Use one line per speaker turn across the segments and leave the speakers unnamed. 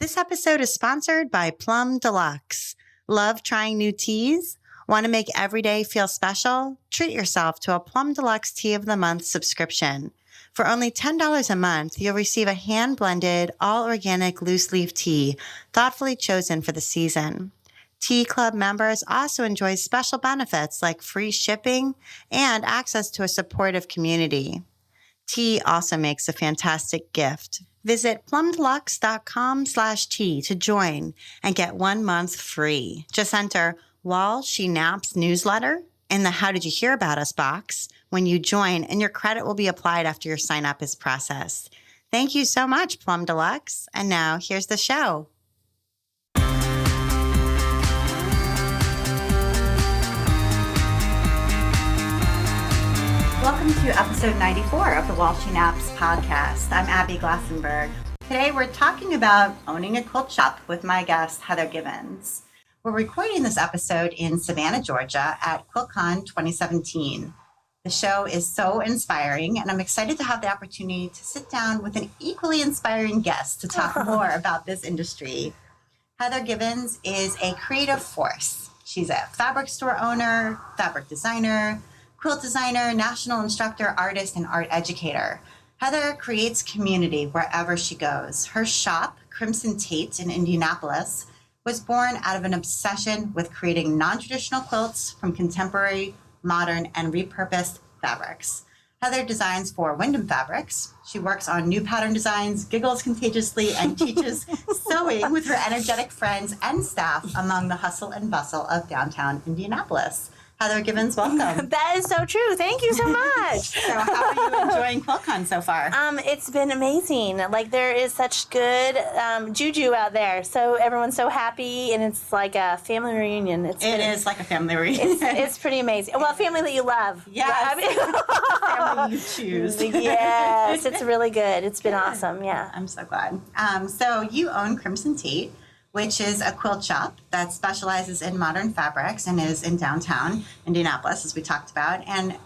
This episode is sponsored by Plum Deluxe. Love trying new teas? Want to make every day feel special? Treat yourself to a Plum Deluxe Tea of the Month subscription. For only $10 a month, you'll receive a hand-blended, all-organic loose-leaf tea, thoughtfully chosen for the season. Tea Club members also enjoy special benefits like free shipping and access to a supportive community. Tea also makes a fantastic gift. Visit plumdeluxe.com/tea to join and get 1 month free. Just enter While She Naps newsletter in the How Did You Hear About Us box when you join, and your credit will be applied after your sign up is processed. Thank you so much, Plum Deluxe. And now here's the show. Welcome to episode 94 of the While She Naps podcast. I'm Abby Glassenberg. Today we're talking about owning a quilt shop with my guest, Heather Givans. We're recording this episode in Savannah, Georgia at QuiltCon 2017. The show is so inspiring, and I'm excited to have the opportunity to sit down with an equally inspiring guest to talk more about this industry. Heather Givans is a creative force. She's a fabric store owner, fabric designer, quilt designer, national instructor, artist, and art educator. Heather creates community wherever she goes. Her shop, Crimson Tate in Indianapolis, was born out of an obsession with creating non-traditional quilts from contemporary, modern, and repurposed fabrics. Heather designs for Wyndham Fabrics. She works on new pattern designs, giggles contagiously, and teaches sewing with her energetic friends and staff among the hustle and bustle of downtown Indianapolis. Heather Givans, welcome.
That is so true. Thank you so much.
So how are you enjoying QuiltCon so far?
It's been amazing. Like, there is such good juju out there. So everyone's so happy, and it's like a family reunion.
It is like a family reunion.
It's pretty amazing. Well, family that you love.
Yes. Family you choose.
Yes, it's really good. It's been awesome, yeah.
I'm so glad. So you own Crimson Tate, which is a quilt shop that specializes in modern fabrics and is in downtown Indianapolis, as we talked about. And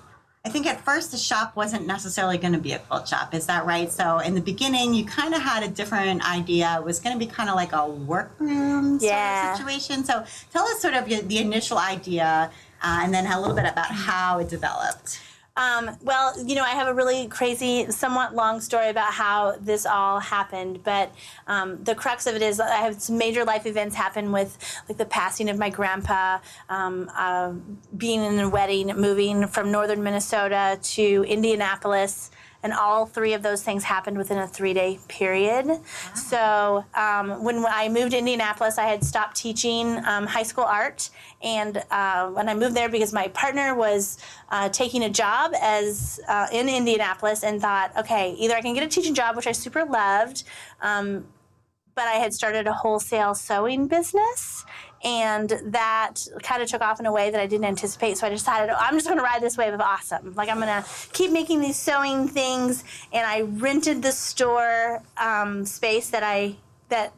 I think at first the shop wasn't necessarily going to be a quilt shop. Is that right? So in the beginning, you kind of had a different idea. It was going to be kind of like a workroom sort of situation. So tell us sort of the initial idea and then a little bit about how it developed.
Well, I have a really crazy, somewhat long story about how this all happened, but the crux of it is I have some major life events happen with, like, the passing of my grandpa, being in a wedding, moving from northern Minnesota to Indianapolis, and all three of those things happened within a 3-day period. Wow. So when I moved to Indianapolis, I had stopped teaching high school art. And when I moved there, because my partner was taking a job in Indianapolis, and thought, okay, either I can get a teaching job, which I super loved, but I had started a wholesale sewing business. And that kind of took off in a way that I didn't anticipate. So I decided, I'm just going to ride this wave of awesome. Like, I'm going to keep making these sewing things. And I rented the store space that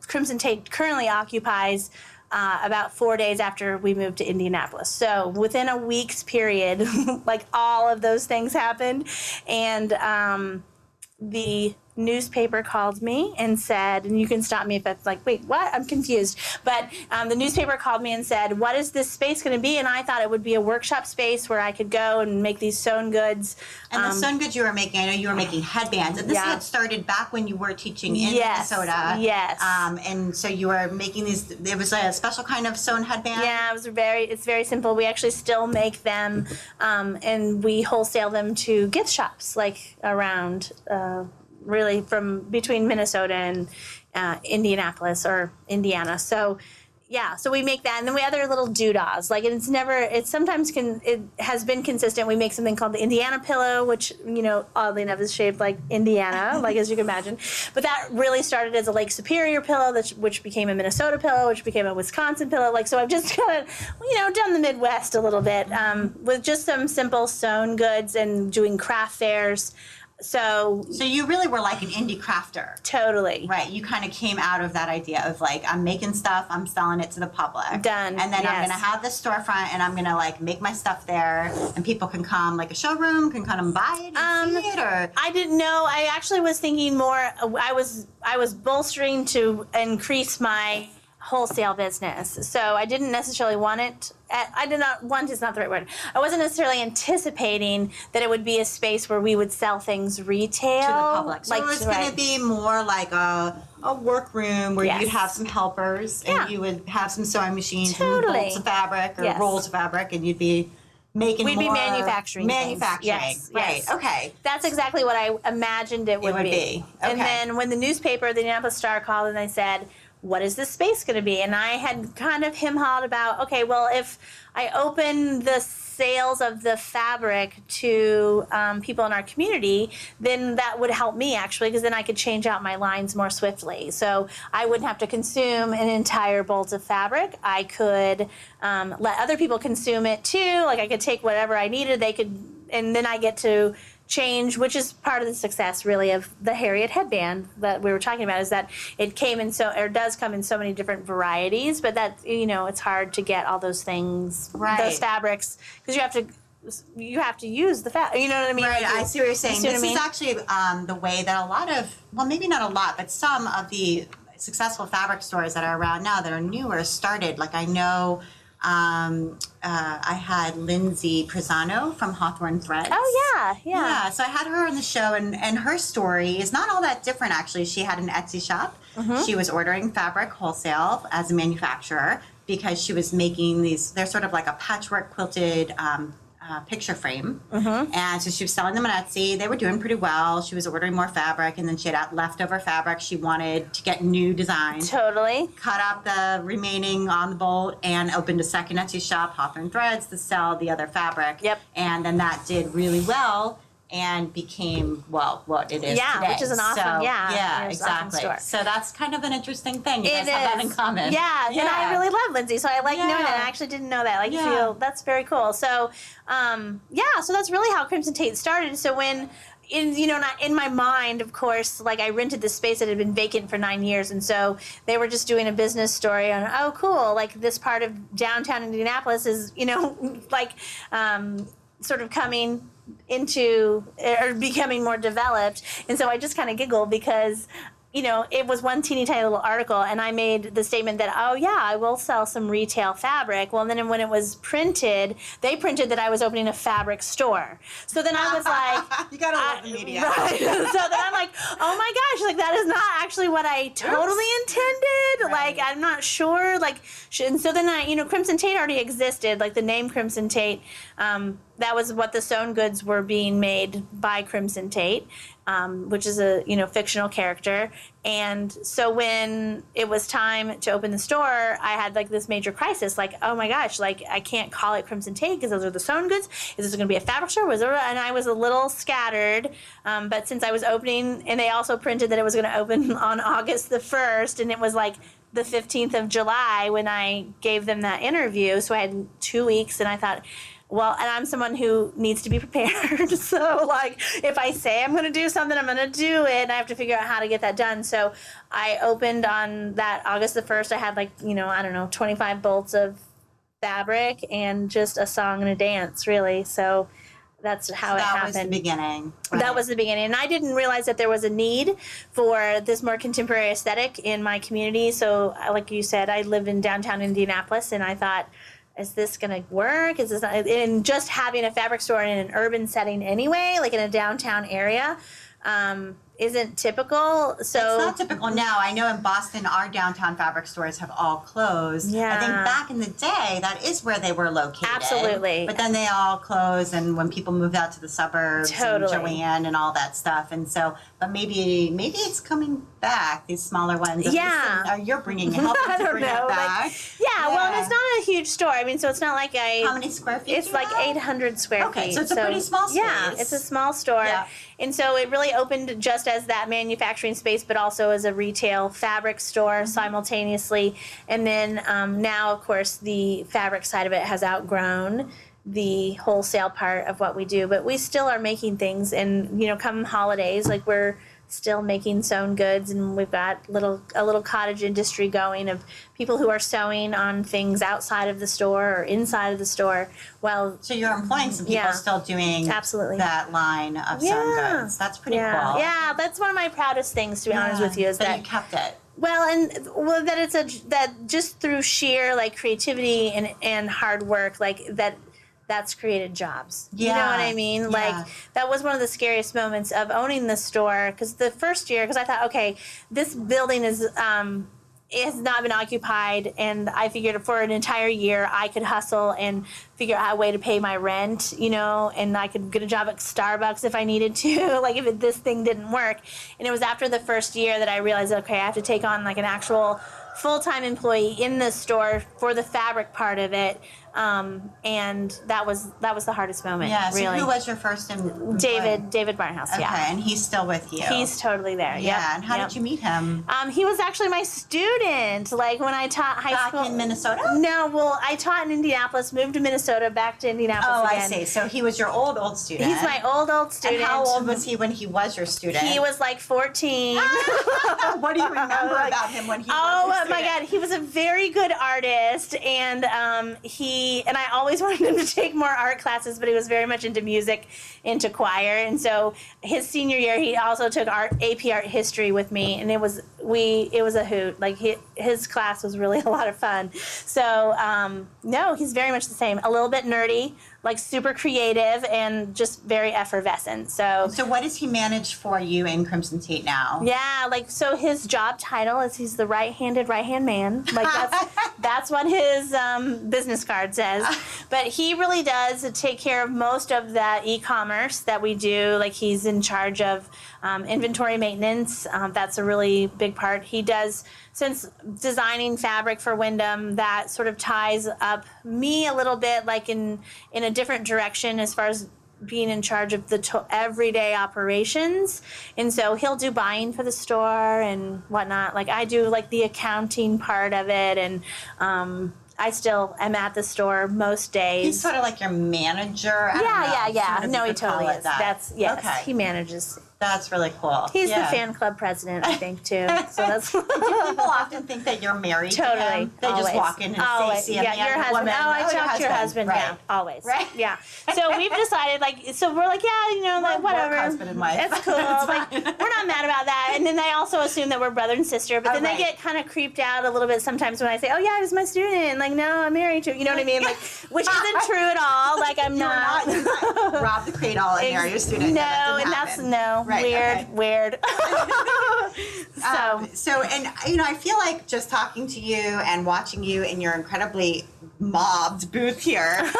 Crimson Tate currently occupies about 4 days after we moved to Indianapolis. So within a week's period, like, all of those things happened. And the newspaper called me and said, and you can stop me if that's like, wait, what? I'm confused. But the newspaper called me and said, what is this space going to be? And I thought it would be a workshop space where I could go and make these sewn goods.
And the sewn goods you were making, I know you were making headbands. And this had started back when you were teaching in Minnesota.
Yes.
And so you were making these, it was a special kind of sewn headband?
Yeah, it's very simple. We actually still make them, and we wholesale them to gift shops, like, around really from between Minnesota and Indianapolis or Indiana. So we make that, and then we have other little doodahs. Like, it has been consistent. We make something called the Indiana pillow, which, oddly enough, is shaped like Indiana, like, as you can imagine. But that really started as a Lake Superior pillow, which became a Minnesota pillow, which became a Wisconsin pillow. Like, so I've just kind of, done the Midwest a little bit with just some simple sewn goods and doing craft fairs. So
you really were like an indie crafter.
Totally.
Right. You kind of came out of that idea of like, I'm making stuff, I'm selling it to the public.
Done.
And then
Yes.
I'm going to have this storefront and I'm going to like make my stuff there and people can come, like a showroom, can come and buy it and see it, or?
I didn't know. I actually was thinking more, I was bolstering to increase my wholesale business. So I didn't necessarily want it. I did not want is not the right word. I wasn't necessarily anticipating that it would be a space where we would sell things retail
To the public. So it's going to be more like a workroom where
Yes.
you'd have some helpers and
Yeah.
you would have some sewing machines
Totally.
and bolts of fabric or
Yes.
rolls of fabric, and you'd be making
We'd be
more
manufacturing things.
manufacturing.
Yes,
Right.
yes.
Okay.
That's exactly what I imagined it would
be.
And
Okay.
then when the newspaper, the Indianapolis Star, called and they said, what is this space going to be? And I had kind of him-hawed about, okay, well, if I open the sales of the fabric to people in our community, then that would help me actually, because then I could change out my lines more swiftly. So I wouldn't have to consume an entire bolt of fabric. I could let other people consume it too. Like I could take whatever I needed, they could, and then I get to change, which is part of the success really of the Harriet headband that we were talking about, is that it came in does come in so many different varieties, but that, it's hard to get all those things,
Right.
those fabrics, because you have to use the fabric, you know what I mean?
Right,
Like,
I see what you're saying.
you see what
This
I
is
mean?
actually the way that a lot of, well, maybe not a lot, but some of the successful fabric stores that are around now that are newer started. Like I know I had Lindsay Prisano from Hawthorne Threads.
Oh, yeah.
Yeah, so I had her on the show, and her story is not all that different, actually. She had an Etsy shop.
Mm-hmm.
She was ordering fabric wholesale as a manufacturer because she was making they're sort of like a patchwork quilted picture frame.
Mm-hmm.
And so she was selling them on Etsy. They were doing pretty well. She was ordering more fabric, and then she had leftover fabric. She wanted to get new designs.
Totally.
Cut out the remaining on the bolt and opened a second Etsy shop, Hawthorne Threads, to sell the other fabric.
Yep.
And then that did really well and became, well, what it is
Yeah,
today.
which is an awesome,
So,
yeah,
yeah,
it's an awesome
exactly.
store.
So that's kind of an interesting thing. You
It
guys have that in
is.
common.
Yeah, and I really love Lindsay, so I like knowing that.
Yeah.
I actually didn't know that. Like,
Yeah.
that's very cool. So, so that's really how Crimson Tate started. So when, not in my mind, of course, like I rented this space that had been vacant for 9 years, and so they were just doing a business story on, oh, cool, like this part of downtown Indianapolis is, like sort of coming into or becoming more developed. And so I just kind of giggled because it was one teeny tiny little article, and I made the statement that, oh yeah, I will sell some retail fabric. Well, then when it was printed, they printed that I was opening a fabric store. So then I was like,
you gotta love the media.
Right. So then I'm like, oh my gosh, like that is not actually what I totally intended.
Right.
Like I'm not sure. Like, and so then Crimson Tate already existed. Like the name Crimson Tate, that was what the sewn goods were being made by Crimson Tate, which is a fictional character. And so when it was time to open the store, I had like this major crisis. Like, oh my gosh, like I can't call it Crimson Tate because those are the sewn goods. Is this going to be a fabric store? And I was a little scattered. But since I was opening, and they also printed that it was going to open on August the 1st, and it was like the 15th of July when I gave them that interview. So I had 2 weeks, and I thought, well, and I'm someone who needs to be prepared. So, like, if I say I'm going to do something, I'm going to do it, and I have to figure out how to get that done. So I opened on that August the 1st. I had, 25 bolts of fabric and just a song and a dance, really. So that's how it happened.
That was the beginning. Right.
That was the beginning. And I didn't realize that there was a need for this more contemporary aesthetic in my community. So, like you said, I live in downtown Indianapolis, and I thought, is this going to work? Is this not, and just having a fabric store in an urban setting anyway, like in a downtown area, isn't typical. So
it's not typical now. I know in Boston, our downtown fabric stores have all closed.
Yeah.
I think back in the day, that is where they were located.
Absolutely.
But then they all closed, and when people moved out to the suburbs,
Totally.
and Joanne and all that stuff, and so, but maybe it's coming back. These smaller ones.
Yeah.
You're bringing helping
I
to
don't
bring
know.
it back.
Like, yeah, well, and it's not a huge store. I mean, so it's not like
How many square feet?
It's
do you
like
have?
800 square
Okay,
feet.
so it's a pretty small space.
Yeah, it's a small store.
Yeah.
And so it really opened just as that manufacturing space, but also as a retail fabric store simultaneously. And then now, of course, the fabric side of it has outgrown. the wholesale part of what we do, but we still are making things. And come holidays, like we're still making sewn goods, and we've got a little cottage industry going of people who are sewing on things outside of the store or inside of the store. Well,
so you're employing some people still doing
absolutely
that line of sewn goods. That's pretty cool.
Yeah, that's one of my proudest things, to be honest with you, is that
you kept it.
Well, that it's that just through sheer like creativity and hard work, like that's created jobs.
Yeah.
You know what I mean?
Yeah.
Like that was one of the scariest moments of owning the store, because the first year, because I thought, okay, this building is it has not been occupied, and I figured for an entire year I could hustle and figure out a way to pay my rent, and I could get a job at Starbucks if I needed to, like if this thing didn't work. And it was after the first year that I realized, okay, I have to take on like an actual full-time employee in the store for the fabric part of it. And that was the hardest moment.
Yeah. So
really.
who was your first employee?
David Barnhouse.
Okay,
Yeah.
and he's still with you.
He's totally there.
Yeah.
Yep.
And how did you meet him?
He was actually my student. Like when I taught high school.
Back in Minnesota?
No, well, I taught in Indianapolis, moved to Minnesota, back to Indianapolis again.
I see. So he was your old student.
He's my old student.
And how old was he when he was your student?
He was like 14.
What do you remember about him when he was your student?
Oh my God, he was a very good artist, and I always wanted him to take more art classes, but he was very much into music, into choir, and so his senior year he also took AP art history with me, and it was a hoot. Like his class was really a lot of fun. So no, he's very much the same. A little bit nerdy, like super creative, and just very effervescent. So
what does he manage for you in Crimson Tate now?
Yeah, like so his job title is he's the right-hand man. Like that's what his business card says. But he really does take care of most of that e-commerce that we do. Like he's in charge of inventory maintenance. That's a really big part. He does, since designing fabric for Wyndham, that sort of ties up me a little bit, like in a different direction as far as being in charge of the everyday operations. And so he'll do buying for the store and whatnot. Like I do like the accounting part of it, and I still am at the store most days.
He's sort of like your manager.
Yeah. No, he totally is. That's
Okay.
He manages.
That's really cool.
He's the fan club president, I think, too. So that's.
Do people often think that you're married to
Totally.
him? They
Always.
just walk in and
Always.
say,
your husband.
woman.
I talked to your husband.
Right.
Yeah, always.
Right.
Yeah. So we've decided, so we're like, like whatever.
Husband and wife.
It's cool. Like we're not mad about that. And then they also assume that we're brother and sister. But then they get kind of creeped out a little bit sometimes when I say, he was my student. Like, no, I'm married to. You know what I mean? Like, which isn't true at all. Like I'm not.
You're not rob the cradle and marry your student.
No, and that's
Right,
weird.
So, I feel like just talking to you and watching you in your incredibly mobbed booth here,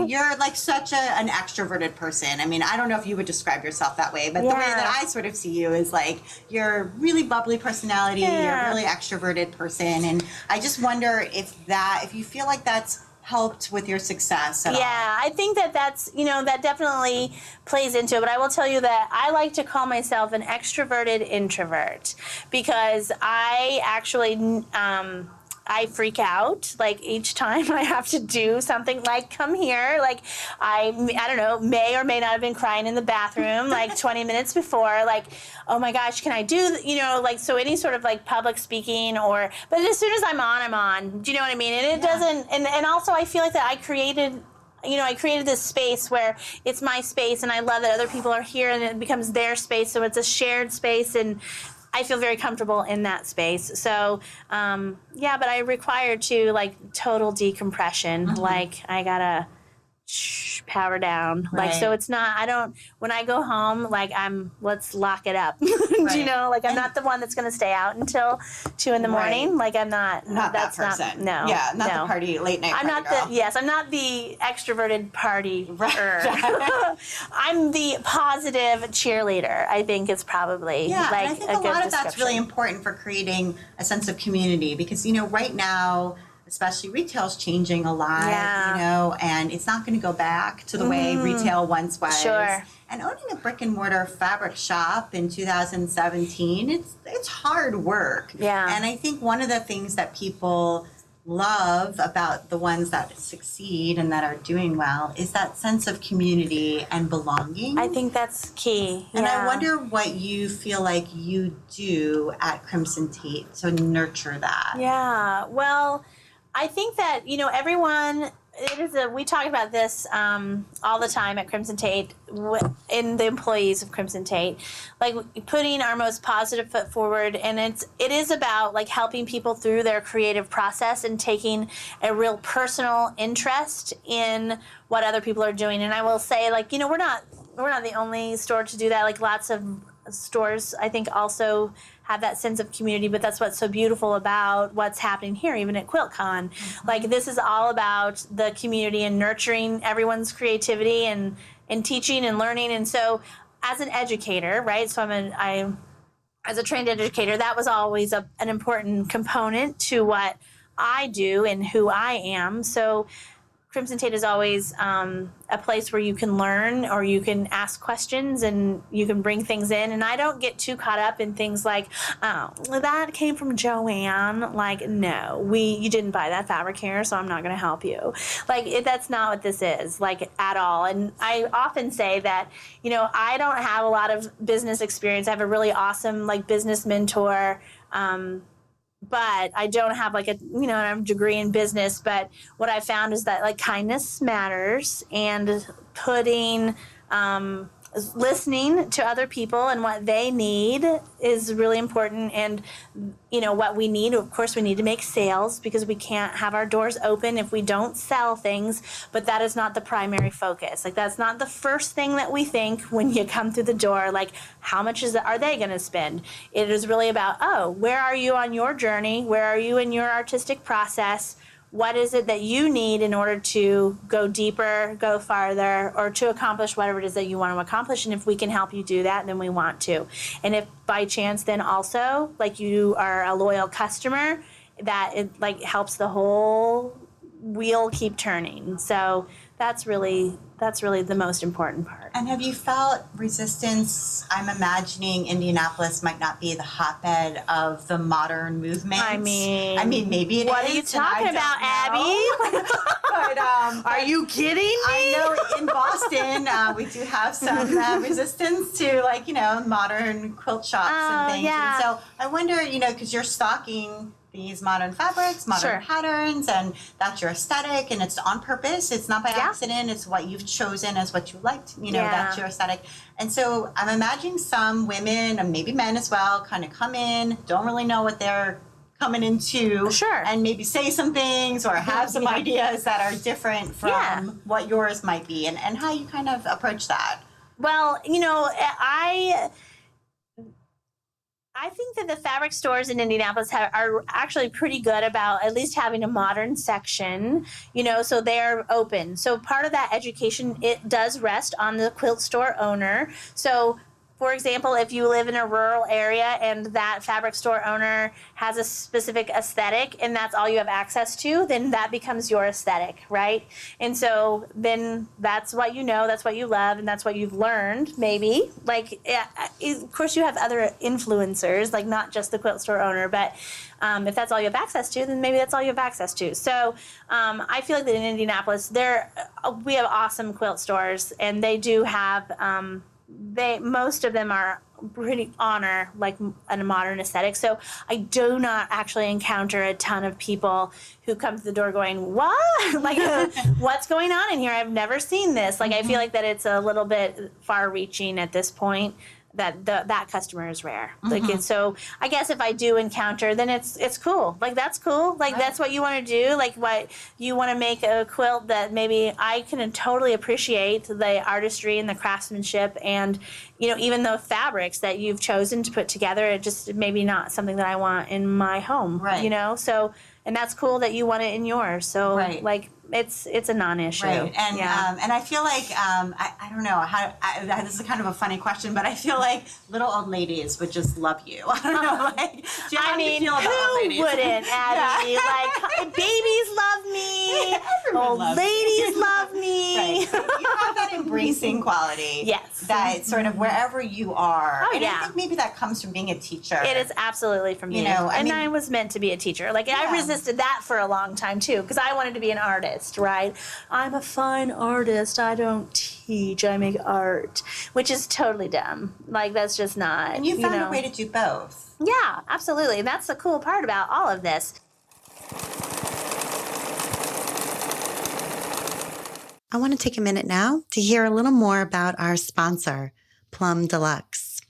you're like such an extroverted person. I mean, I don't know if you would describe yourself that way, but the way that I sort of see you is like you're a really bubbly personality, you're a really extroverted person, and I just wonder if you feel like that's helped with your success at all.
I think that's that definitely plays into it. But I will tell you that I like to call myself an extroverted introvert, because I actually I freak out like each time I have to do something like come here. Like I don't know, may or may not have been crying in the bathroom like 20 minutes before, like, oh my gosh, can I do, so any sort of like public speaking but as soon as I'm on, do you know what I mean? And it doesn't, and also I feel like that I created this space where it's my space, and I love that other people are here, and it becomes their space. So it's a shared space, and I feel very comfortable in that space. So, but I require total decompression.
Mm-hmm.
Like I gotta power down.
Right.
Like, so it's not, when I go home, like let's lock it up.
Right.
Do you know, like I'm not the one that's going to stay out until 2 a.m.
Right.
Like I'm not
that person.
No.
Yeah, not
no.
the party, late night
I'm
party
not
girl.
I'm not the extroverted party.
Right.
I'm the positive cheerleader, I think is probably
and I think a
good
lot of that's really
description.
important for creating a sense of community, because right now, especially retail's changing a lot, and it's not going to go back to the way retail once was.
Sure.
And owning a brick and mortar fabric shop in 2017, it's hard work.
Yeah.
And I think one of the things that people love about the ones that succeed and that are doing well is that sense of community and belonging.
I think that's key.
And I wonder what you feel like you do at Crimson Tate to nurture that.
Yeah. Well, I think that, everyone, we talk about this all the time at Crimson Tate, in the employees of Crimson Tate, like putting our most positive foot forward. And it is about like helping people through their creative process and taking a real personal interest in what other people are doing. And I will say, like, we're not the only store to do that. Like lots of stores, I think, also have that sense of community, but that's what's so beautiful about what's happening here, even at QuiltCon. Mm-hmm. Like this is all about the community and nurturing everyone's creativity and teaching and learning. And so as an educator, right, so as a trained educator, that was always an important component to what I do and who I am. So Crimson Tate is always a place where you can learn or you can ask questions and you can bring things in. And I don't get too caught up in things like, oh, that came from Joanne. Like, no, you didn't buy that fabric here, so I'm not going to help you. Like, that's not what this is, like, at all. And I often say that, I don't have a lot of business experience. I have a really awesome, like, business mentor, but I don't have like a degree in business. But what I found is that like kindness matters, and putting listening to other people and what they need is really important. And what we need, of course, we need to make sales because we can't have our doors open if we don't sell things, but that is not the primary focus. Like that's not the first thing that we think when you come through the door, like how much are they going to spend? It is really about, where are you on your journey? Where are you in your artistic process? What is it that you need in order to go deeper, go farther, or to accomplish whatever it is that you want to accomplish? And if we can help you do that, then we want to. And if by chance then also, like you are a loyal customer, that it like helps the whole wheel keep turning. So that's really the most important part.
And have you felt resistance? I'm imagining Indianapolis might not be the hotbed of the modern movement.
I mean,
maybe it is.
What are you talking about, Abby?
But
are you kidding me?
I know in Boston we do have some resistance to modern quilt shops and things.
Yeah.
And so I wonder, because you're stocking these modern fabrics, modern patterns, and that's your aesthetic, and it's on purpose. It's not by accident. It's what you've chosen as what you liked, that's your aesthetic. And so I'm imagining some women, and maybe men as well, kind of come in, don't really know what they're coming into, and maybe say some things or have some ideas that are different from what yours might be, and how you kind of approach that.
Well, I think that the fabric stores in Indianapolis are actually pretty good about at least having a modern section, so they're open. So part of that education, it does rest on the quilt store owner. So for example, if you live in a rural area and that fabric store owner has a specific aesthetic and that's all you have access to, then that becomes your aesthetic, right? And so then that's what that's what you love, and that's what you've learned, maybe. Like, of course, you have other influencers, like not just the quilt store owner, but if that's all you have access to, then maybe that's all you have access to. So I feel like that in Indianapolis, we have awesome quilt stores, and they do have most of them are pretty honor like a modern aesthetic. So I do not actually encounter a ton of people who come to the door going, what? Like, what's going on in here? I've never seen this. Like, I feel like that it's a little bit far reaching at this point. That customer is rare. Like, and so I guess if I do encounter, then it's cool. Like, that's cool. Like, that's what you want to do. Like, what you want to make a quilt that maybe I can totally appreciate the artistry and the craftsmanship, and even the fabrics that you've chosen to put together. It just maybe not something that I want in my home. Right. So, and that's cool that you want it in yours. So like, it's a non-issue.
Right. And and I feel like I don't know how this is kind of a funny question, but I feel like little old ladies would just love you. I don't know. Like, how do you feel about old ladies?
Who wouldn't, Abby? Like, babies love me.
Everyone
old
loves
ladies love me.
Right. So you have that bracing quality.
Yes.
That sort of wherever you are.
Oh,
and
yeah.
I think maybe that comes from being a teacher.
It is absolutely from
You
me.
know,
I was meant to be a teacher. Like, I resisted that for a long time, too, because I wanted to be an artist, right? I'm a fine artist. I don't teach. I make art, which is totally dumb. Like, that's just not.
And you found a way to do both.
Yeah, absolutely. And that's the cool part about all of this.
I want to take a minute now to hear a little more about our sponsor, Plum Deluxe.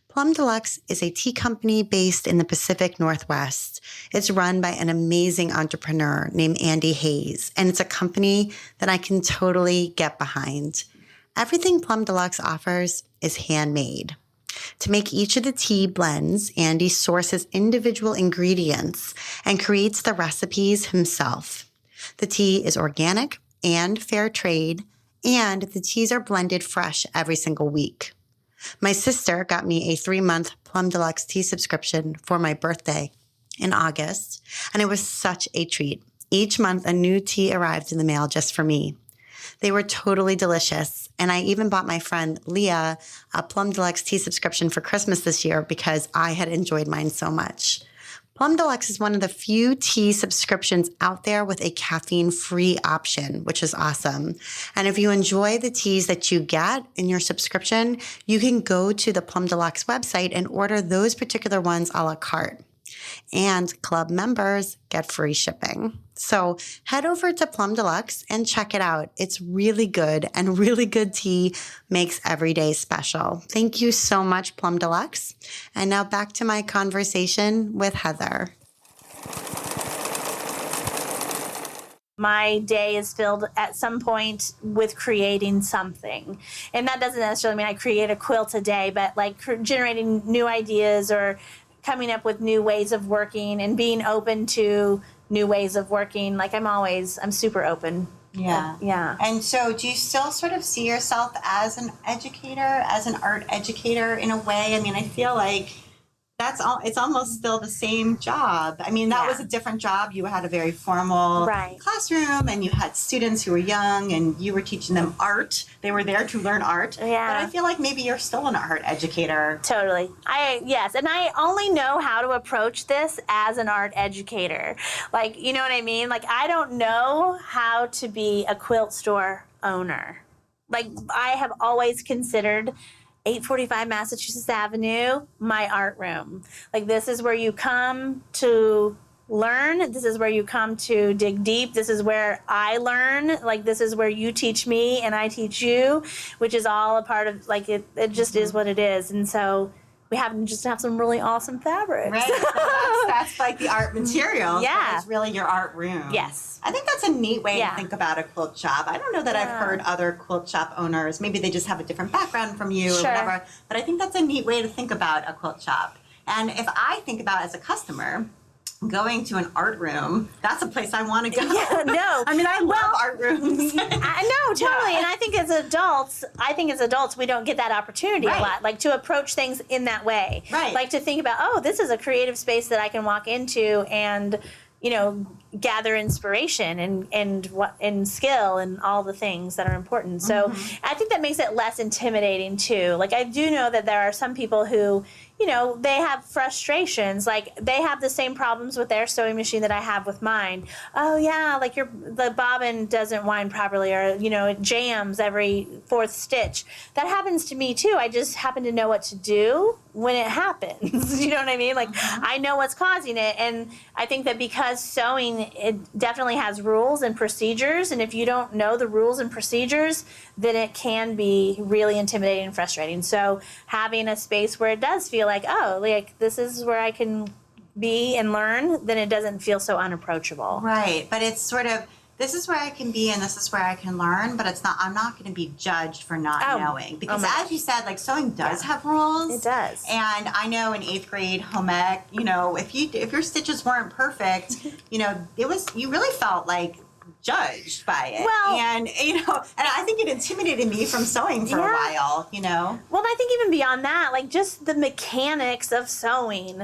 Plum Deluxe is a tea company based in the Pacific Northwest. It's run by an amazing entrepreneur named Andy Hayes, and it's a company that I can totally get behind. Everything Plum Deluxe offers is handmade. To make each of the tea blends, Andy sources individual ingredients and creates the recipes himself. The tea is organic and fair trade, and the teas are blended fresh every single week. My sister got me a 3-month Plum Deluxe tea subscription for my birthday in August, and it was such a treat. Each month, a new tea arrived in the mail just for me. They were totally delicious, and I even bought my friend Leah a Plum Deluxe tea subscription for Christmas this year because I had enjoyed mine so much. Plum Deluxe is one of the few tea subscriptions out there with a caffeine-free option, which is awesome. And if you enjoy the teas that you get in your subscription, you can go to the Plum Deluxe website and order those particular ones a la carte. And club members get free shipping. So head over to Plum Deluxe and check it out. It's really good, and really good tea makes every day special. Thank you so much, Plum Deluxe. And now back to my conversation with Heather.
My day is filled at some point with creating something. And that doesn't necessarily mean I create a quilt a day, but like generating new ideas or coming up with new ways of working and being open to new ways of working. Like I'm super open.
Yeah.
Yeah.
And so do you still sort of see yourself as an educator, as an art educator in a way? I mean, I feel like it's almost still the same job. I mean, that was a different job. You had a very formal classroom, and you had students who were young, and you were teaching them art. They were there to learn art.
Yeah.
But I feel like maybe you're still an art educator.
Totally. Yes. And I only know how to approach this as an art educator. Like, you know what I mean? Like, I don't know how to be a quilt store owner. Like, I have always considered 845 Massachusetts Avenue, my art room. Like, this is where you come to learn. This is where you come to dig deep. This is where I learn. Like, this is where you teach me and I teach you, which is all a part of, like, it just is what it is. And so we happen to have some really awesome fabrics.
Right. So that's like the art material.
Yeah.
It's really your art room.
Yes.
I think that's a neat way to think about a quilt shop. I don't know that I've heard other quilt shop owners. Maybe they just have a different background from you or whatever. But I think that's a neat way to think about a quilt shop. And if I think about as a customer, going to an art room, that's a place I want to go.
Yeah, no.
I mean, I love art rooms.
I know, totally. And I think as adults, we don't get that opportunity a lot. Like, to approach things in that way.
Right.
Like, to think about, oh, this is a creative space that I can walk into and, you know, gather inspiration and skill and all the things that are important. So I think that makes it less intimidating too. Like, I do know that there are some people who, you know, they have frustrations. Like, they have the same problems with their sewing machine that I have with mine. Oh yeah, like the bobbin doesn't wind properly, or, you know, it jams every fourth stitch. That happens to me too. I just happen to know what to do when it happens. You know what I mean? Like, I know what's causing it. And I think that because sewing, it definitely has rules and procedures. And if you don't know the rules and procedures, then it can be really intimidating and frustrating. So having a space where it does feel like, oh, like, this is where I can be and learn, then it doesn't feel so unapproachable.
Right. But it's sort of, this is where I can be and this is where I can learn, but I'm not going to be judged for not knowing. Because as you said, like, sewing does have rules.
It does.
And I know in 8th grade home ec, you know, if your stitches weren't perfect, you know, you really felt like judged by it.
Well,
and I think it intimidated me from sewing for a while,
Well, I think even beyond that, like just the mechanics of sewing,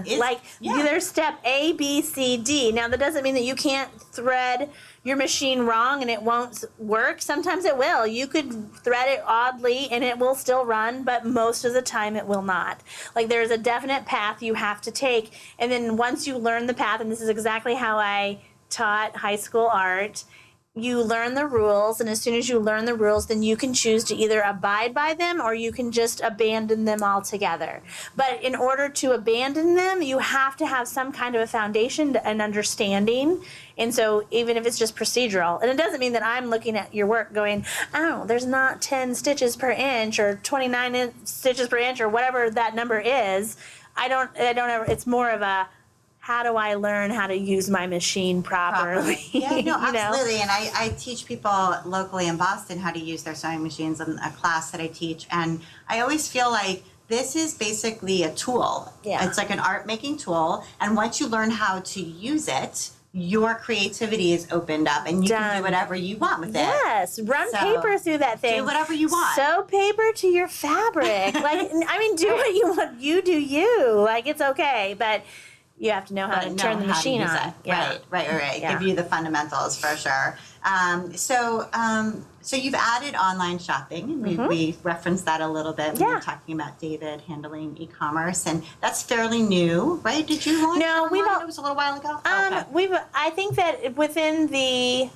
there's step A, B, C, D. Now, that doesn't mean that you can't thread your machine wrong and it won't work. Sometimes it will. You could thread it oddly and it will still run, but most of the time it will not. Like there's a definite path you have to take. And then once you learn the path, and this is exactly how I taught high school art, you learn the rules, and as soon as you learn the rules, then you can choose to either abide by them or you can just abandon them altogether. But in order to abandon them, you have to have some kind of a foundation and understanding. And so even if it's just procedural, and it doesn't mean that I'm looking at your work going, oh, there's not 10 stitches per inch or 29 stitches per inch or whatever that number is. I don't ever, it's more of a, how do I learn how to use my machine properly?
Yeah, no, absolutely. And I teach people locally in Boston how to use their sewing machines in a class that I teach. And I always feel like this is basically a tool.
Yeah.
It's like an art making tool. And once you learn how to use it, your creativity is opened up and you can do whatever you want with it.
Yes, run paper through that thing.
Do whatever you want.
Sew paper to your fabric. Do what you want. You do you. Like, it's okay, but you have to know how to turn the machine on.
Yeah. Right.
Yeah.
Give you the fundamentals for sure. So you've added online shopping. We referenced that a little bit when we were talking about David handling e-commerce, and that's fairly new, right? Did you launch?
No,
it was a little while ago. Okay.
I think that within the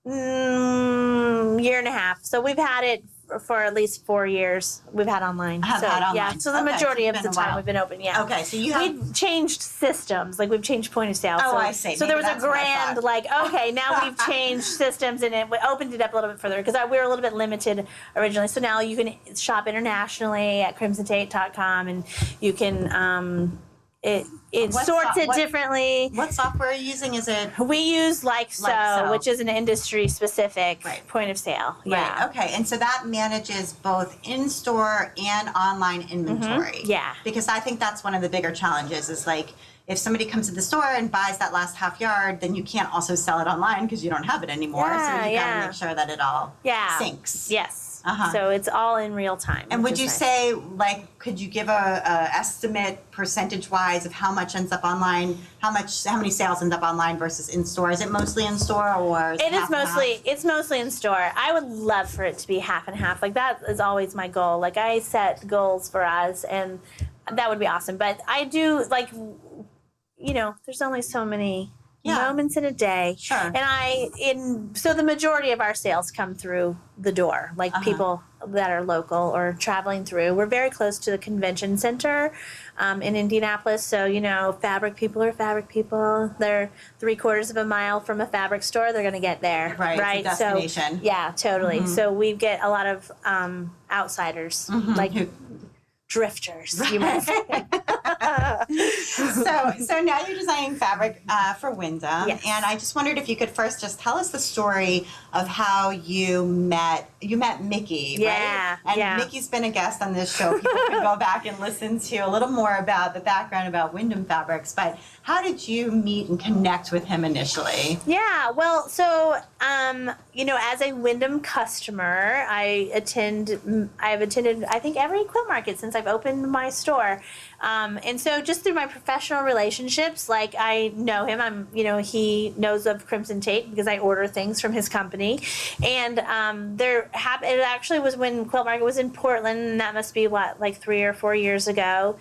year and a half. So we've had it for at least 4 years. We've had online. Yeah. So the majority of the time we've been open. Yeah.
Okay. So
we've changed systems. Like we've changed point of sale.
Oh,
so,
I see.
So there was a grand now we've changed systems and it opened it up a little bit further because we were a little bit limited originally. So now you can shop internationally at crimsontate.com and you can. It sorts it differently.
What software are you using? Is it?
We use LikeSew, which is an industry-specific point of sale. Yeah.
Right. Okay. And so that manages both in-store and online inventory.
Yeah.
Because I think that's one of the bigger challenges is like if somebody comes to the store and buys that last half yard, then you can't also sell it online because you don't have it anymore. So you got to make sure that it all syncs.
Yes. So it's all in real time.
And would you say, could you give a estimate percentage-wise of how much ends up online, how many sales end up online versus in store? Is it mostly in store or is it half and half?
It's mostly in store. I would love for it to be half and half. Like that is always my goal. Like I set goals for us, and that would be awesome. But I do there's only so many moments in a day.
Sure.
And so the majority of our sales come through the door, like people that are local or traveling through. We're very close to the convention center in Indianapolis. So, fabric people are fabric people. They're 3/4 of a mile from a fabric store. They're going to get there.
Right. It's a destination.
So, yeah, totally. So we get a lot of outsiders, drifters, you might say.
So now you're designing fabric for Wyndham, and I just wondered if you could first just tell us the story of how you met Mickey, right? And Mickey's been a guest on this show. People can go back and listen to a little more about the background about Wyndham Fabrics, but how did you meet and connect with him initially?
Yeah, well, so as a Wyndham customer, I've attended I think every quilt market since I've opened my store. And so just through my professional relationships, like I know him, he knows of Crimson Tate because I order things from his company. And it actually was when Quilt Market was in Portland, and that must be 3 or 4 years ago.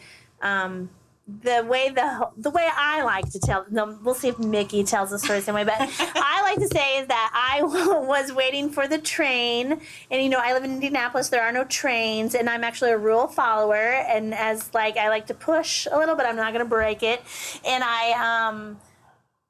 The way I like to tell, we'll see if Mickey tells the story the same way, but I like to say is that I was waiting for the train, and I live in Indianapolis, there are no trains, and I'm actually a rule follower, and as I like to push a little, but I'm not going to break it, and I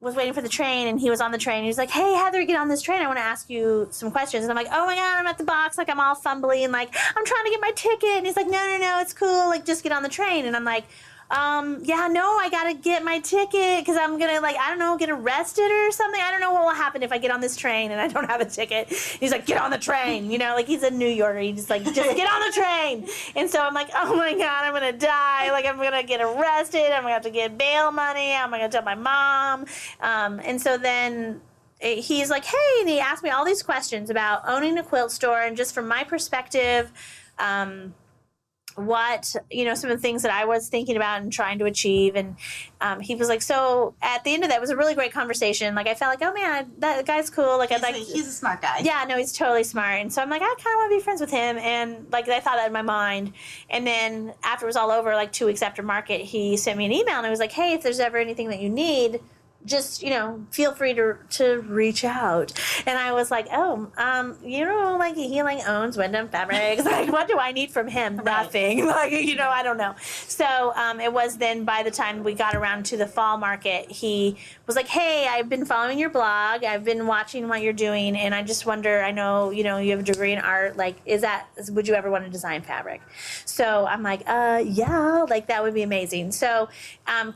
was waiting for the train, and he was on the train. He was like, "Hey, Heather, get on this train. I want to ask you some questions." And I'm like, "Oh my God, I'm at the box. I'm all fumbly, and I'm trying to get my ticket." And he's like, No, it's cool. Just get on the train." And I'm like, I gotta get my ticket because I'm gonna get arrested or something. I don't know what will happen if I get on this train and I don't have a ticket. He's like, "Get on the train," he's a New Yorker. He's just just get on the train. And so I'm like, "Oh my God, I'm gonna die. I'm gonna get arrested. I'm gonna have to get bail money. I'm gonna tell my mom." And so then he's like, hey, and he asked me all these questions about owning a quilt store, and just from my perspective, what, some of the things that I was thinking about and trying to achieve. And he was like, so at the end of that, it was a really great conversation. Like, I felt like, oh man, that guy's cool. Like,
he's a smart guy.
Yeah, no, he's totally smart. And so I'm like, I kind of want to be friends with him. And like, I thought that in my mind. And then after it was all over, like 2 weeks after market, he sent me an email and he was like, hey, if there's ever anything that you need, just, feel free to reach out. And I was like, like he like owns Wyndham Fabrics. Like, what do I need from him? Nothing. Like, I don't know. So it was then by the time we got around to the fall market, he was like, hey, I've been following your blog. I've been watching what you're doing. And I just wonder, I know, you have a degree in art. Like, would you ever want to design fabric? So I'm like, yeah, like that would be amazing. So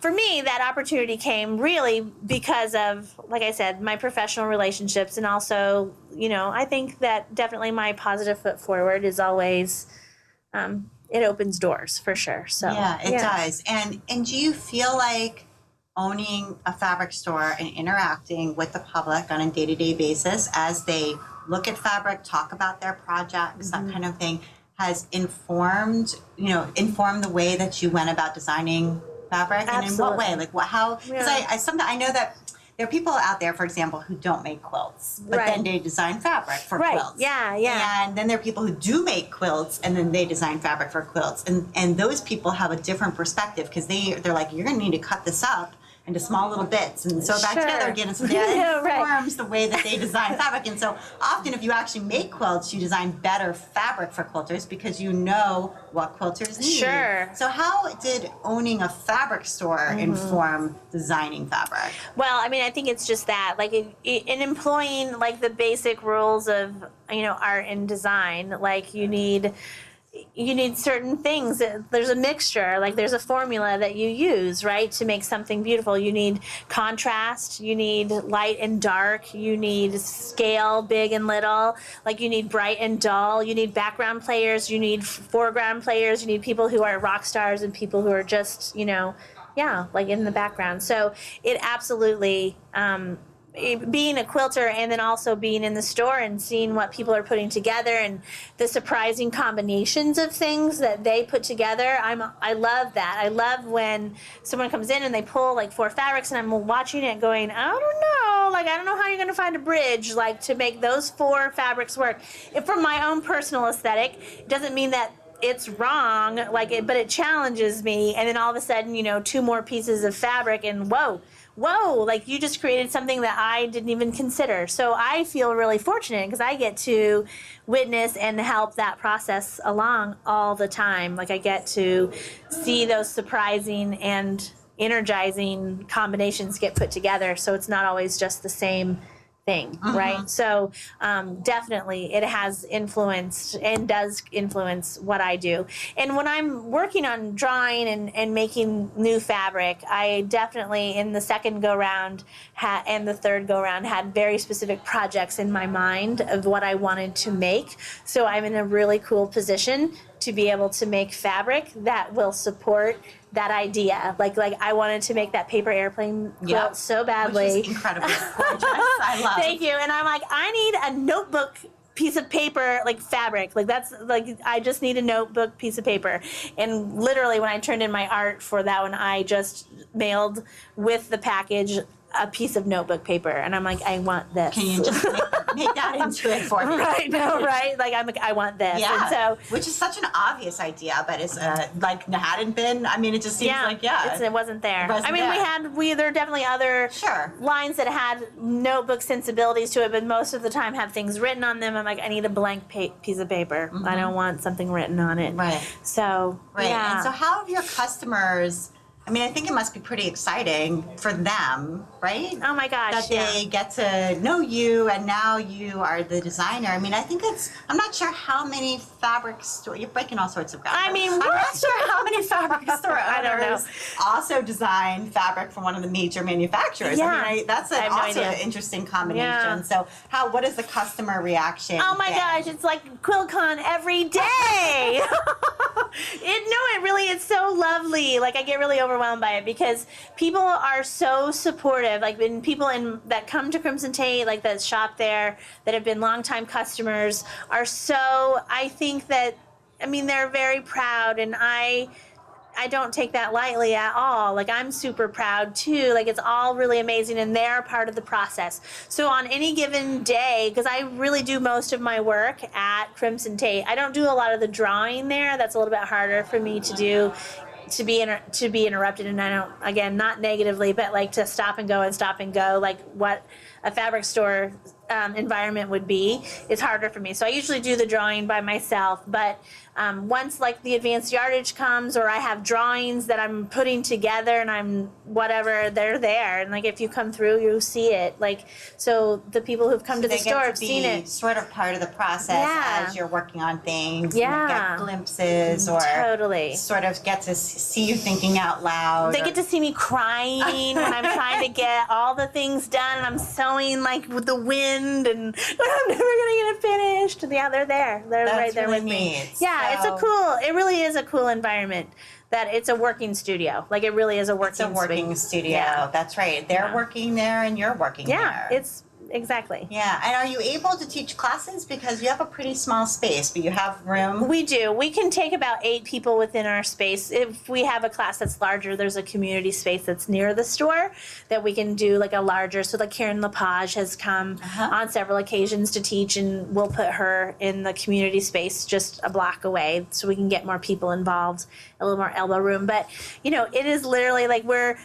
for me, that opportunity came really because of, like I said, my professional relationships, and also, I think that definitely my positive foot forward is always, it opens doors for sure. So
yeah, it does. And do you feel like owning a fabric store and interacting with the public on a day-to-day basis as they look at fabric, talk about their projects, that kind of thing, has informed the way that you went about designing fabric?
Absolutely.
And in what way? Like, how? Because I know that there are people out there, for example, who don't make quilts, but then they design fabric for quilts.
Yeah.
And then there are people who do make quilts, and then they design fabric for quilts. And those people have a different perspective, because they're like, you're going to need to cut this up into small little bits and sew back together again. So that informs the way that they design fabric. And so often if you actually make quilts, you design better fabric for quilters because you know what quilters need.
Sure.
So how did owning a fabric store inform designing fabric?
Well, I mean, I think it's just that, like, in employing, like, the basic rules of, art and design, like, you need certain things. There's a mixture, like there's a formula that you use, right, to make something beautiful. You need contrast, you need light and dark, you need scale, big and little, like you need bright and dull, you need background players, you need foreground players, you need people who are rock stars and people who are just, like in the background. So it absolutely, being a quilter and then also being in the store and seeing what people are putting together and the surprising combinations of things that they put together, I love that. I love when someone comes in and they pull like 4 fabrics and I'm watching it going, I don't know how you're going to find a bridge like to make those 4 fabrics work. From my own personal aesthetic, it doesn't mean that it's wrong, but it challenges me. And then all of a sudden, 2 more pieces of fabric and whoa, like you just created something that I didn't even consider. So I feel really fortunate because I get to witness and help that process along all the time. Like I get to see those surprising and energizing combinations get put together. So it's not always just the same thing, right? So definitely it has influenced and does influence what I do. And when I'm working on drawing and making new fabric, I definitely in the second go round and the third go round had very specific projects in my mind of what I wanted to make. So I'm in a really cool position to be able to make fabric that will support that idea. Like I wanted to make that paper airplane quilt so badly.
Which is incredibly gorgeous. I love.
Thank you. And I'm like, I need a notebook piece of paper, like fabric. Like that's like, I just need a notebook piece of paper. And literally when I turned in my art for that one, I just mailed with the package a piece of notebook paper, and I'm like, I want this.
Can you just make that into it for me?
Right, no, right? Like I'm like, I want this.
Yeah.
And so,
which is such an obvious idea, but it's like hadn't been. I mean, it just seems like
it wasn't there. There are definitely other lines that had notebook sensibilities to it, but most of the time have things written on them. I'm like, I need a blank piece of paper. I don't want something written on it.
Right.
So yeah.
And so, how have your customers? I mean, I think it must be pretty exciting for them, right?
Oh my gosh,
that they get to know you, and now you are the designer. I mean, I think I'm not sure how many fabric store, you're breaking all sorts of ground.
I mean,
I'm not sure how many fabric store owners
I don't know.
also design fabric from one of the major manufacturers.
Yeah.
I mean, that's also an interesting combination.
Yeah.
So what is the customer reaction?
Oh my gosh, it's like QuiltCon every day. It really is so lovely. Like I get really overwhelmed overwhelmed by it because people are so supportive. Like when people that come to Crimson Tate, like that shop there, that have been longtime customers, are so. I think that, I mean, they're very proud, and I don't take that lightly at all. Like, I'm super proud too. Like, it's all really amazing, and they're part of the process. So on any given day, because I really do most of my work at Crimson Tate, I don't do a lot of the drawing there. That's a little bit harder for me to do, to be interrupted. And I don't, again, not negatively, but like to stop and go, like what a fabric store environment would be. It's harder for me. So I usually do the drawing by myself, but once like the advanced yardage comes, or I have drawings that I'm putting together and I'm whatever, they're there. And like, if you come through, you see it. Like, so the people who've come to the store have seen it.
Sort of part of the process as you're working on things.
Yeah.
And get glimpses, or
totally
sort of get to see you thinking out loud.
They get to see me crying when I'm trying to get all the things done, and I'm sewing like with the wind, and I'm never gonna get it finished. Yeah, they're there. They're
That's
right there
really
with me.
neat.
Yeah, it really is a cool environment. That it's a working studio. Like, it really is a working.
It's a working studio.
Yeah.
That's right. They're working there, and you're working there.
Yeah, it's exactly.
Yeah, and are you able to teach classes, because you have a pretty small space, but you have room?
We do. We can take about 8 people within our space. If we have a class that's larger, there's a community space that's near the store that we can do like a larger. So like Karen Lepage has come on several occasions to teach, and we'll put her in the community space just a block away so we can get more people involved, a little more elbow room. But it is literally like we're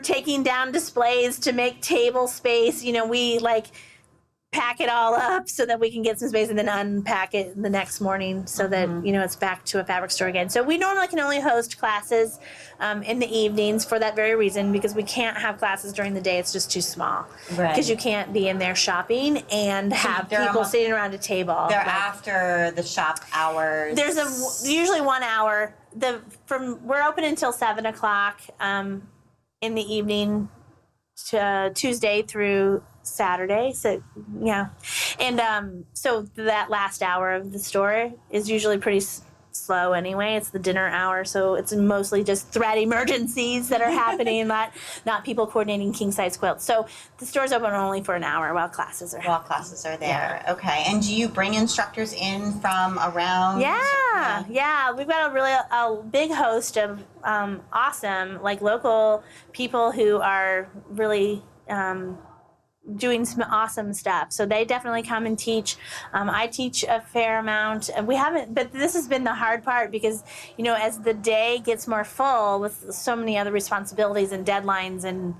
taking down displays to make table space. We like pack it all up so that we can get some space, and then unpack it the next morning so that it's back to a fabric store again. So we normally can only host classes in the evenings for that very reason, because we can't have classes during the day. It's just too small, because you can't be in there shopping and have people sitting around a table.
They're after the shop hours.
There's usually 1 hour. We're open until 7 o'clock in the evening, Tuesday through Saturday. So yeah, and so that last hour of the store is usually pretty slow anyway. It's the dinner hour, so it's mostly just thread emergencies that are happening, not people coordinating king size quilts. So the store's open only for an hour while classes are
there. Okay. And do you bring instructors in from around?
Yeah. We've got a big host of awesome, like, local people who are really doing some awesome stuff. So they definitely come and teach. I teach a fair amount. But this has been the hard part, because, as the day gets more full with so many other responsibilities and deadlines, and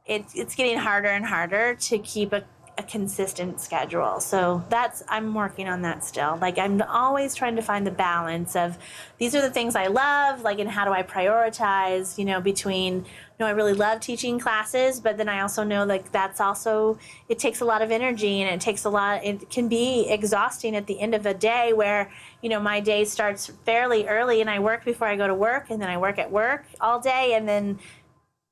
it's getting harder and harder to keep a consistent schedule. So I'm working on that still. Like, I'm always trying to find the balance of, these are the things I love, like, and how do I prioritize, between, I really love teaching classes, but then I also know, like, it takes a lot of energy, and it can be exhausting at the end of a day where, my day starts fairly early, and I work before I go to work, and then I work at work all day, and then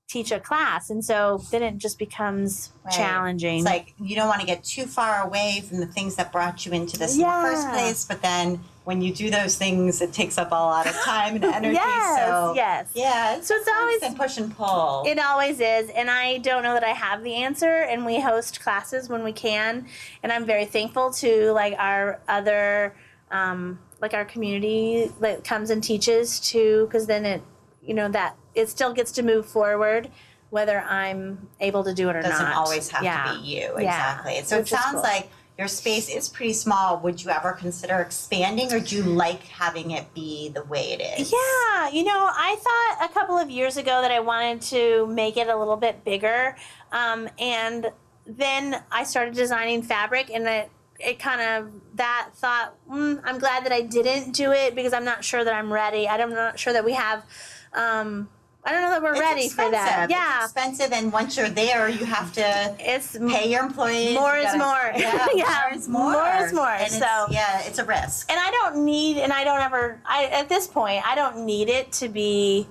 teach a class. And so then it just becomes challenging.
It's like, you don't want to get too far away from the things that brought you into this in the first place, but then when you do those things, it takes up a lot of time and energy.
Yes.
Yeah.
So it's always
a push and pull.
It always is. And I don't know that I have the answer, and we host classes when we can. And I'm very thankful to, like, our other, like, our community that comes and teaches too, because then it still gets to move forward, whether I'm able to do it or not.
Doesn't always have to be you. Exactly. So it sounds like your space is pretty small. Would you ever consider expanding, or do you like having it be the way it is?
Yeah. I thought a couple of years ago that I wanted to make it a little bit bigger. And then I started designing fabric, and it kind of, that thought, I'm glad that I didn't do it, because I'm not sure that I'm ready. I'm not sure that we have, I don't know that we're ready for that. Yeah.
It's expensive, and once you're there, you have to pay your employees.
More is more.
Yeah, more is more.
More is more.
And it's a risk.
And at this point, I don't need it to be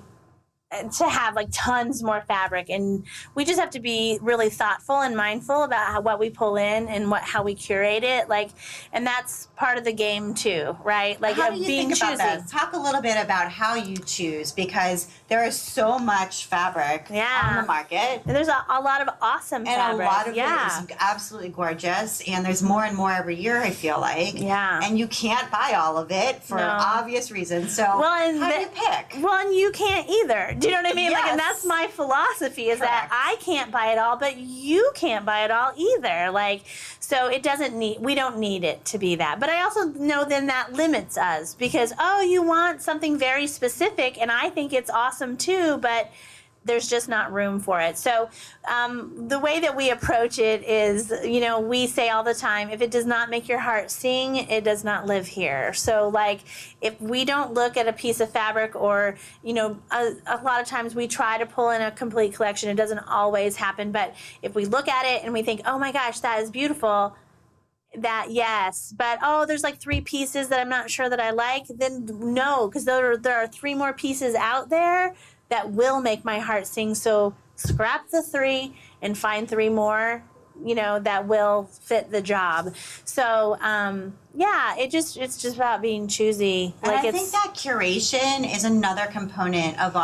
to have like tons more fabric, and we just have to be really thoughtful and mindful about what we pull in and how we curate it, like, and that's part of the game too, right? Like,
how do you
being
think about
choosy.
that? Talk a little bit about how you choose, because there is so much fabric on the market.
And there's a lot of awesome fabric.
And a lot of it is absolutely gorgeous, and there's more and more every year, I feel like.
Yeah.
And you can't buy all of it for obvious reasons. So how do you pick?
Well, and you can't either. Do you know what I mean?
Yes.
Like, and that's my philosophy, is that I can't buy it all, but you can't buy it all either. Like, so we don't need it to be that. But I also know then that limits us, because, you want something very specific, and I think it's awesome too, but there's just not room for it. So the way that we approach it is, we say all the time, if it does not make your heart sing, it does not live here. So, like, if we don't look at a piece of fabric, or, a lot of times we try to pull in a complete collection. It doesn't always happen. But if we look at it and we think, oh my gosh, that is beautiful, that yes, but there's like 3 pieces that I'm not sure that I like, then no, because there are 3 more pieces out there that will make my heart sing. So scrap the 3 and find 3 more, that will fit the job. So it's just about being choosy.
And I think that curation is another component of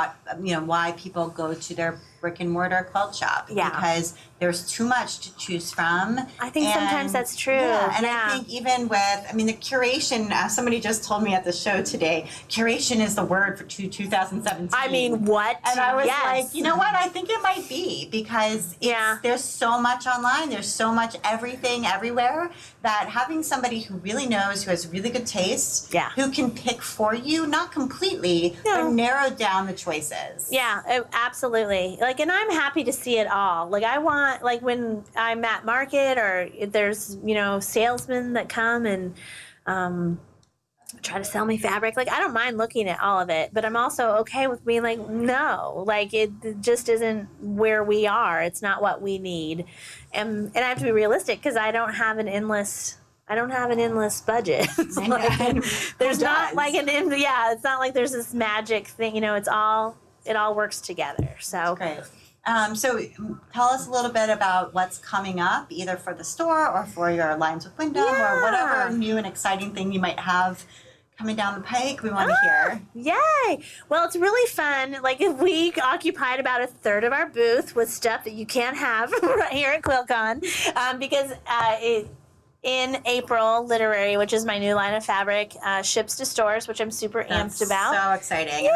why people go to their brick and mortar quilt shop.
Yeah.
Because there's too much to choose from.
I think sometimes that's true.
Yeah, and I think even with, the curation, somebody just told me at the show today, curation is the word for 2017.
I mean, what?
And I was like, you know what? I think it might be, because there's so much online, there's so much everything everywhere, that having somebody who really knows, who has really good taste, who can pick for you, not completely, but narrow down the choices.
Yeah, absolutely. Like, and I'm happy to see it all. Like, I want, like, when I'm at market, or if there's, salesmen that come and try to sell me fabric, like, I don't mind looking at all of it, but I'm also okay with being like, no, like, it just isn't where we are. It's not what we need. And I have to be realistic, because I don't have an endless budget. There's not like it's not like there's this magic thing, it all works together. So
great. So tell us a little bit about what's coming up, either for the store or for your Lines with Wyndham, or whatever new and exciting thing you might have coming down the pike. We want to hear.
Yay! Well, it's really fun. Like, we occupied about a third of our booth with stuff that you can't have right here at QuiltCon, because in April, Literary, which is my new line of fabric, ships to stores, which I'm super amped about.
So exciting. Yay!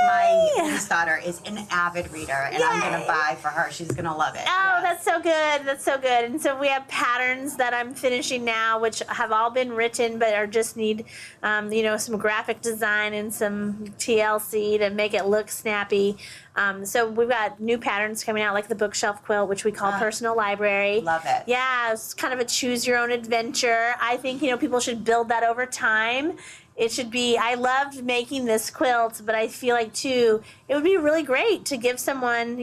And my youngest daughter is an avid reader, and I'm going to buy for her. She's going to love it.
Oh, that's so good. That's so good. And so we have patterns that I'm finishing now, which have all been written, but just need, some graphic design and some TLC to make it look snappy. So we've got new patterns coming out, like the bookshelf quilt, which we call Personal Library.
Love it.
Yeah, it's kind of a choose your own adventure. I think, people should build that over time. It should be, I loved making this quilt, but I feel like too, it would be really great to give someone,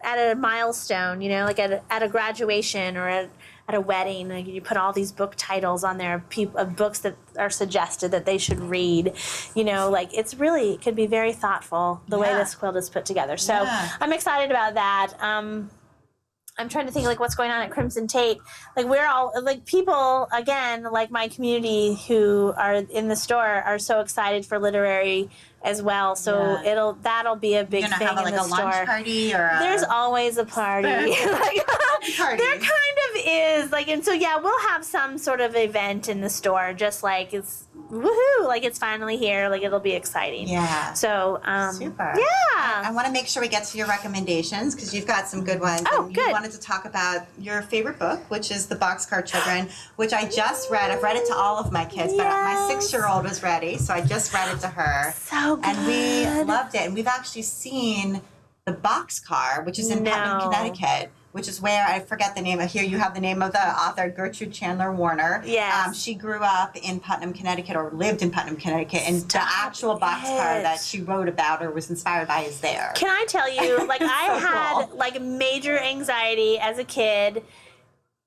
at a milestone, like at a graduation, or at a wedding, like, you put all these book titles on there of books that are suggested that they should read. It could be very thoughtful the way this quilt is put together. So I'm excited about that. I'm trying to think, like, what's going on at Crimson Tate. Like, we're all, like, people, again, like my community who are in the store are so excited for Literary as well. So that'll be a big thing in the store. You're gonna have, like, a lunch
party, or
there's always a party. There kind of is. Like, and so, we'll have some sort of event in the store, just like it's woohoo, like it's finally here, like it'll be exciting.
Yeah.
So,
super.
Yeah.
I want to make sure we get to your recommendations, because you've got some good ones.
Oh,
and
good.
You wanted to talk about your favorite book, which is The Boxcar Children, which I just read. I've read it to all of my kids, but my 6-year-old was ready, so I just read it to her.
So good.
And we loved it. And we've actually seen The Boxcar, which is in Putnam, Connecticut, which is where, I forget the name of, here you have the name of the author, Gertrude Chandler Warner.
Yes.
She grew up in Putnam, Connecticut, or lived in Putnam, Connecticut, and the actual boxcar that she wrote about or was inspired by is there.
Can I tell you, like, I
so
had
cool.
like major anxiety as a kid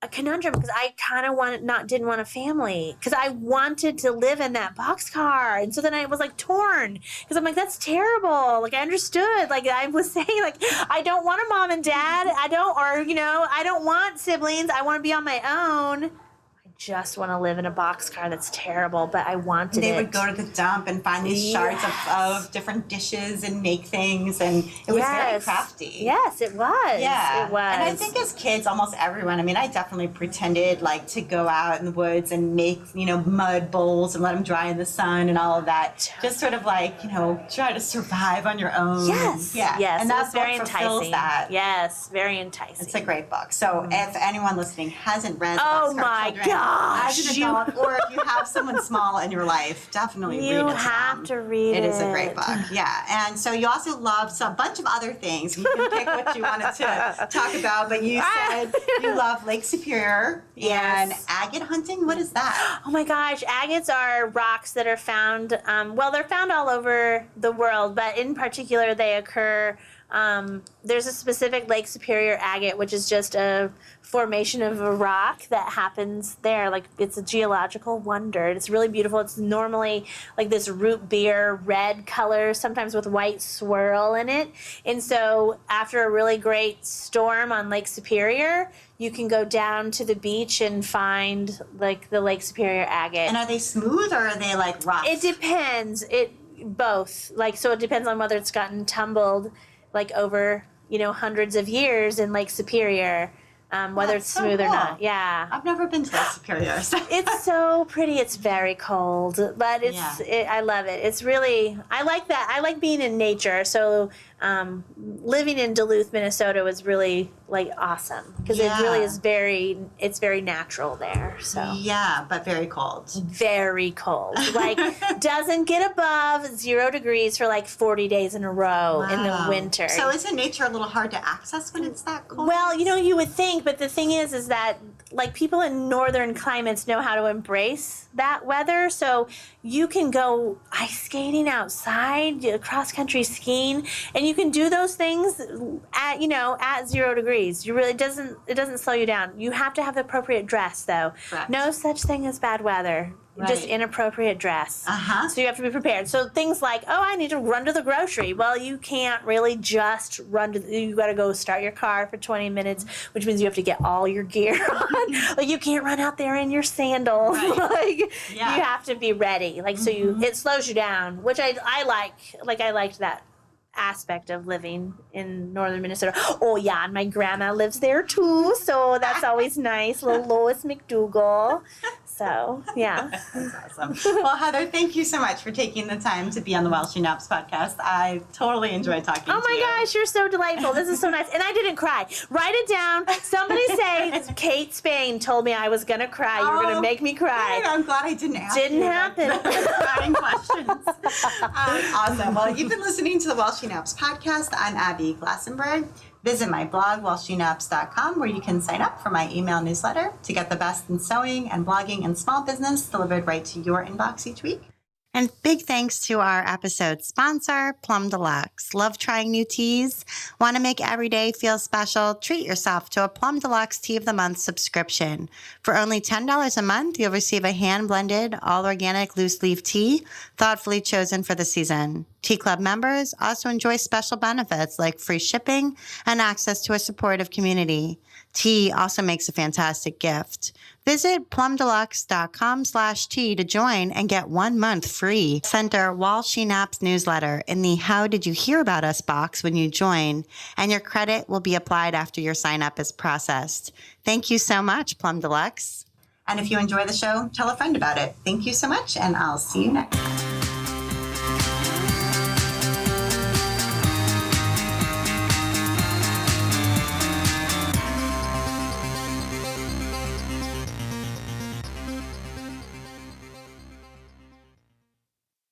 a conundrum because I kind of didn't want a family because I wanted to live in that boxcar. And so then I was like torn because I'm like, that's terrible. Like I understood, like I was saying, like, I don't want a mom and dad. I don't want siblings. I want to be on my own. Just want to live in a boxcar. That's terrible, but I wanted it.
They would go to the dump and find these shards of different dishes and make things, and it was very crafty.
Yes, it was.
Yeah,
it was.
And I think as kids, almost everyone. I mean, I definitely pretended like to go out in the woods and make mud bowls and let them dry in the sun and all of that. Just sort of like try to survive on your own.
Yes.
Yeah.
Yes.
And that
very
book fulfills
enticing.
that.
Yes, very enticing.
It's a great book. So if anyone listening hasn't read
Oh
Boxcar
my
Children,
gosh,
as an adult, or if you have someone small in your life, definitely read it.
You have to read it.
It is a great book, yeah. And so you also love a bunch of other things. You can pick what you wanted to talk about, but you said you love Lake Superior and agate hunting. What is that?
Oh my gosh, agates are rocks that are found, they're found all over the world, but in particular they occur, there's a specific Lake Superior agate, which is just a formation of a rock that happens there. Like it's a geological wonder. It's really beautiful. It's normally like this root beer red color, sometimes with white swirl in it. And so after a really great storm on Lake Superior, you can go down to the beach and find like the Lake Superior agate.
And are they smooth or are they like rough?
It depends. Both. Like, so it depends on whether it's gotten tumbled like over, hundreds of years in Lake Superior, whether it's smooth or not. Yeah.
I've never been to Lake Superior. So.
It's so pretty. It's very cold, but I love it. It's really, I like that. I like being in nature. So living in Duluth, Minnesota was really like awesome because it really is it's very natural there. So
yeah, but very cold.
Very cold. Like doesn't get above 0 degrees for like 40 days in a row in the winter.
So isn't nature a little hard to access when it's that cold?
Well, you would think, but the thing is that like people in northern climates know how to embrace that weather. So you can go ice skating outside, cross country skiing, and you can do those things at 0 degrees. It doesn't slow you down. You have to have the appropriate dress though. Correct. No such thing as bad weather. Right. Just inappropriate dress. So you have to be prepared. So things like, I need to run to the grocery. Well, you can't really just you got to go start your car for 20 minutes, which means you have to get all your gear on. Like you can't run out there in your sandals. Right. You have to be ready. Like so it slows you down, which I like. Like I liked that aspect of living in northern Minnesota. Oh yeah, and my grandma lives there too, so that's always nice. Little Lois McDougal. So yeah,
that's awesome. Well, Heather, thank you so much for taking the time to be on the Welsh Naps podcast. I totally enjoyed talking to you.
Oh my gosh, you're so delightful. This is so nice, and I didn't cry. Write it down. Somebody say Kate Spain told me I was gonna cry. You were gonna make me cry.
Good. I'm glad I didn't ask.
Didn't happen.
Crying questions. Awesome. Well, you've been listening to the Welsh Naps podcast. I'm Abby Glassenberg. Visit my blog, WelshNaps.com, where you can sign up for my email newsletter to get the best in sewing and blogging and small business delivered right to your inbox each week. And big thanks to our episode sponsor, Plum Deluxe. Love trying new teas? Want to make every day feel special? Treat yourself to a Plum Deluxe Tea of the Month subscription. For only $10 a month, you'll receive a hand-blended, all-organic loose-leaf tea, thoughtfully chosen for the season. Tea Club members also enjoy special benefits like free shipping and access to a supportive community. Tea also makes a fantastic gift. Visit plumdeluxe.com/tea to join and get 1 month free. Send our While She Naps newsletter in the How Did You Hear About Us box when you join, and your credit will be applied after your sign up is processed. Thank you so much, Plum Deluxe. And if you enjoy the show, tell a friend about it. Thank you so much, and I'll see you next time.